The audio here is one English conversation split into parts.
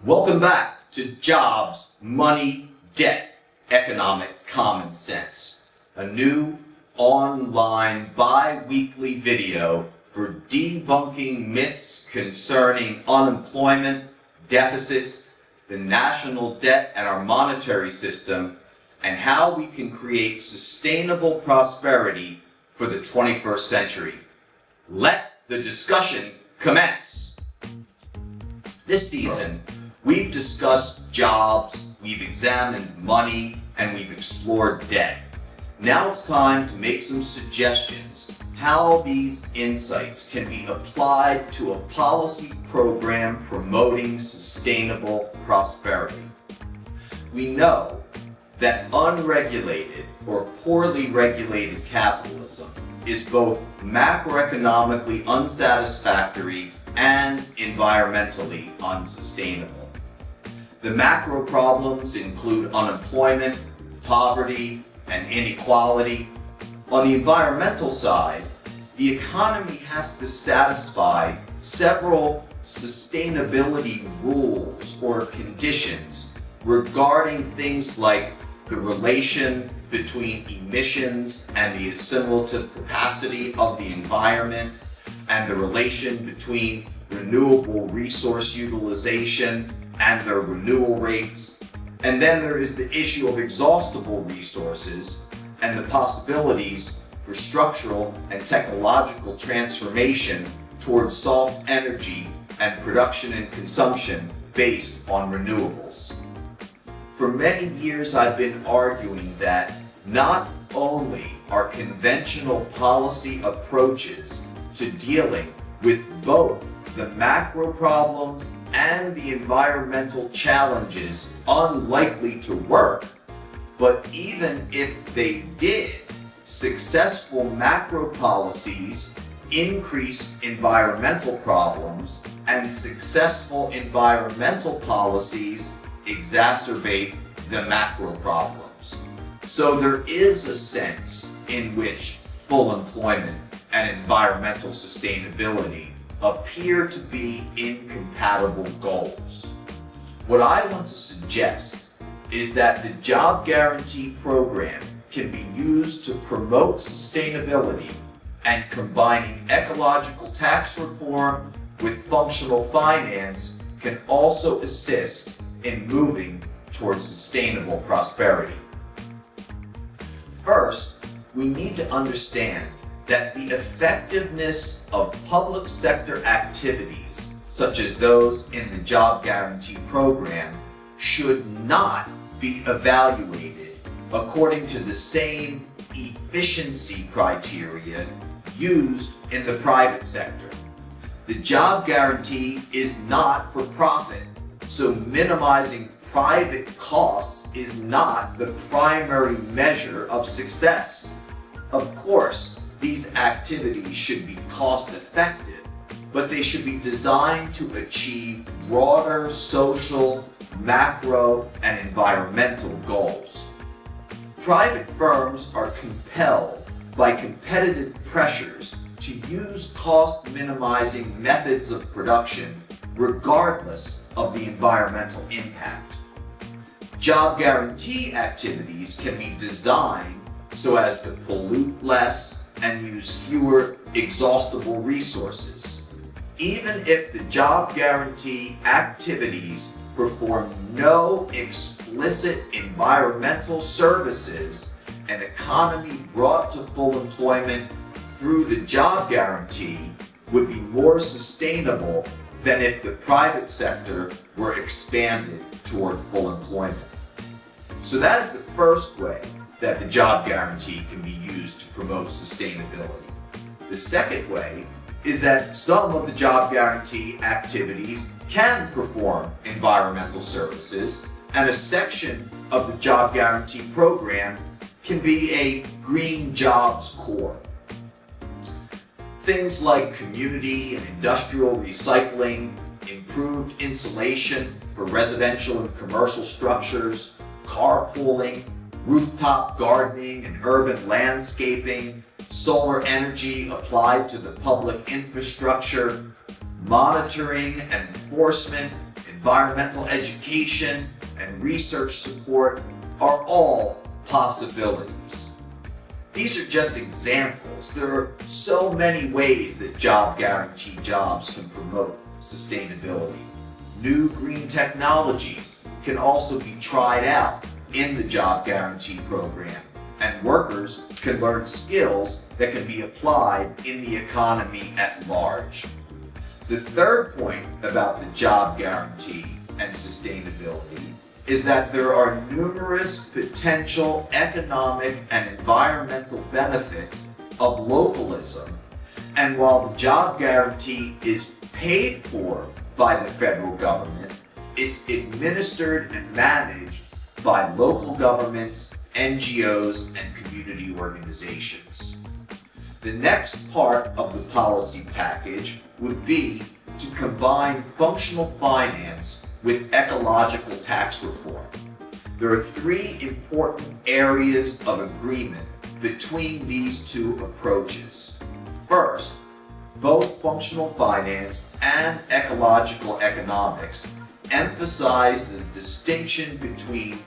Welcome back to Jobs, Money, Debt, Economic Common Sense, a new online bi-weekly video for debunking myths concerning unemployment, deficits, the national debt and our monetary system, and how we can create sustainable prosperity for the 21st century. Let the discussion commence. This season, we've discussed jobs, we've examined money, and we've explored debt. Now it's time to make some suggestions how these insights can be applied to a policy program promoting sustainable prosperity. We know that unregulated or poorly regulated capitalism is both macroeconomically unsatisfactory and environmentally unsustainable. The macro problems include unemployment, poverty, and inequality. On the environmental side, the economy has to satisfy several sustainability rules or conditions regarding things like the relation between emissions and the assimilative capacity of the environment, and the relation between renewable resource utilization and their renewal rates. And then there is the issue of exhaustible resources and the possibilities for structural and technological transformation towards soft energy and production and consumption based on renewables. For many years I've been arguing that not only are conventional policy approaches to dealing with both the macro problems and the environmental challenges unlikely to work, but even if they did, successful macro policies increase environmental problems, and successful environmental policies exacerbate the macro problems. So there is a sense in which full employment and environmental sustainability appear to be incompatible goals. What I want to suggest is that the job guarantee program can be used to promote sustainability, and combining ecological tax reform with functional finance can also assist in moving towards sustainable prosperity. First, we need to understand that the effectiveness of public sector activities, such as those in the job guarantee program, should not be evaluated according to the same efficiency criteria used in the private sector. The job guarantee is not for profit, so minimizing private costs is not the primary measure of success. Of course, these activities should be cost-effective, but they should be designed to achieve broader social, macro, and environmental goals. Private firms are compelled by competitive pressures to use cost-minimizing methods of production regardless of the environmental impact. Job guarantee activities can be designed so as to pollute less and use fewer exhaustible resources. Even if the job guarantee activities perform no explicit environmental services, an economy brought to full employment through the job guarantee would be more sustainable than if the private sector were expanded toward full employment. So that is the first way that the job guarantee can be used to promote sustainability. The second way is that some of the job guarantee activities can perform environmental services, and a section of the job guarantee program can be a green jobs core. Things like community and industrial recycling, improved insulation for residential and commercial structures, carpooling, rooftop gardening and urban landscaping, solar energy applied to the public infrastructure, monitoring and enforcement, environmental education, and research support are all possibilities. These are just examples. There are so many ways that job guarantee jobs can promote sustainability. New green technologies can also be tried out in the job guarantee program, and workers can learn skills that can be applied in the economy at large. The third point about the job guarantee and sustainability is that there are numerous potential economic and environmental benefits of localism, and while the job guarantee is paid for by the federal government, it's administered and managed by local governments, NGOs, and community organizations. The next part of the policy package would be to combine functional finance with ecological tax reform. There are three important areas of agreement between these two approaches. First, both functional finance and ecological economics emphasize the distinction between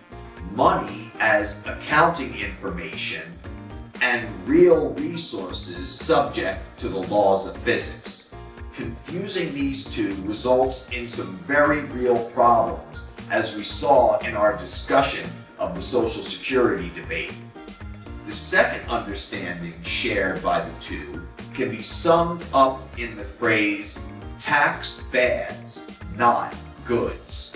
money as accounting information and real resources subject to the laws of physics. Confusing these two results in some very real problems, as we saw in our discussion of the Social Security debate. The second understanding shared by the two can be summed up in the phrase, tax bads, not goods.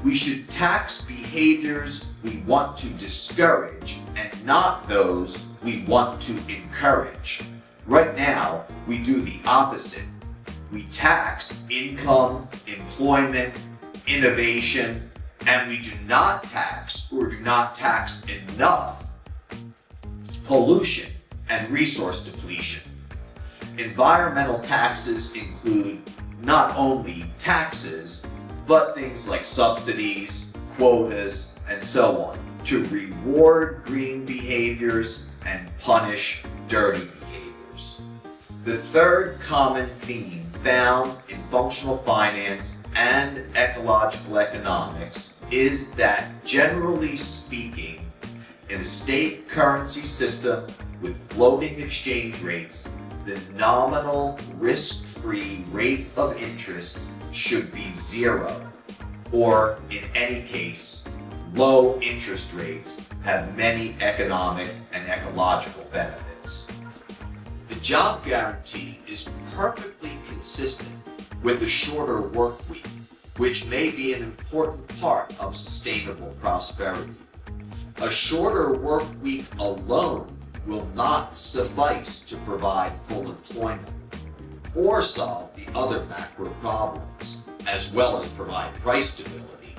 We should tax behaviors we want to discourage and not those we want to encourage. Right now, we do the opposite. We tax income, employment, innovation, and we do not tax or do not tax enough pollution and resource depletion. Environmental taxes include not only taxes, but things like subsidies, quotas, and so on, to reward green behaviors and punish dirty behaviors. The third common theme found in functional finance and ecological economics is that, generally speaking, in a state currency system with floating exchange rates, the nominal risk-free rate of interest should be zero, or in any case, low interest rates have many economic and ecological benefits. The job guarantee is perfectly consistent with a shorter work week, which may be an important part of sustainable prosperity. A shorter work week alone will not suffice to provide full employment or solve the other macro problems, as well as provide price stability.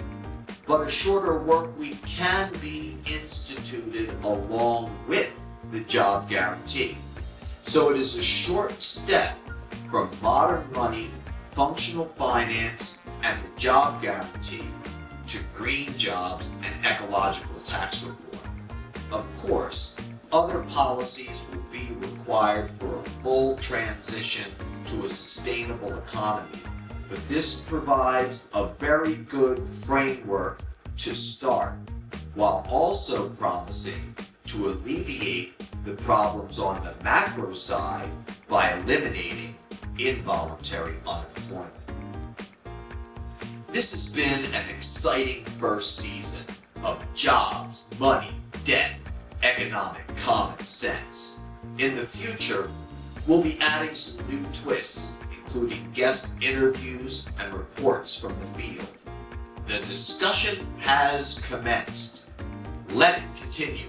But a shorter work week can be instituted along with the job guarantee. So it is a short step from modern money, functional finance, and the job guarantee to green jobs and ecological tax reform. Of course, other policies will be required for a full transition to a sustainable economy, but this provides a very good framework to start, while also promising to alleviate the problems on the macro side by eliminating involuntary unemployment. This has been an exciting first season of Jobs, Money, Debt, Economic Common Sense. In the future, we'll be adding some new twists, including guest interviews and reports from the field. The discussion has commenced. Let it continue.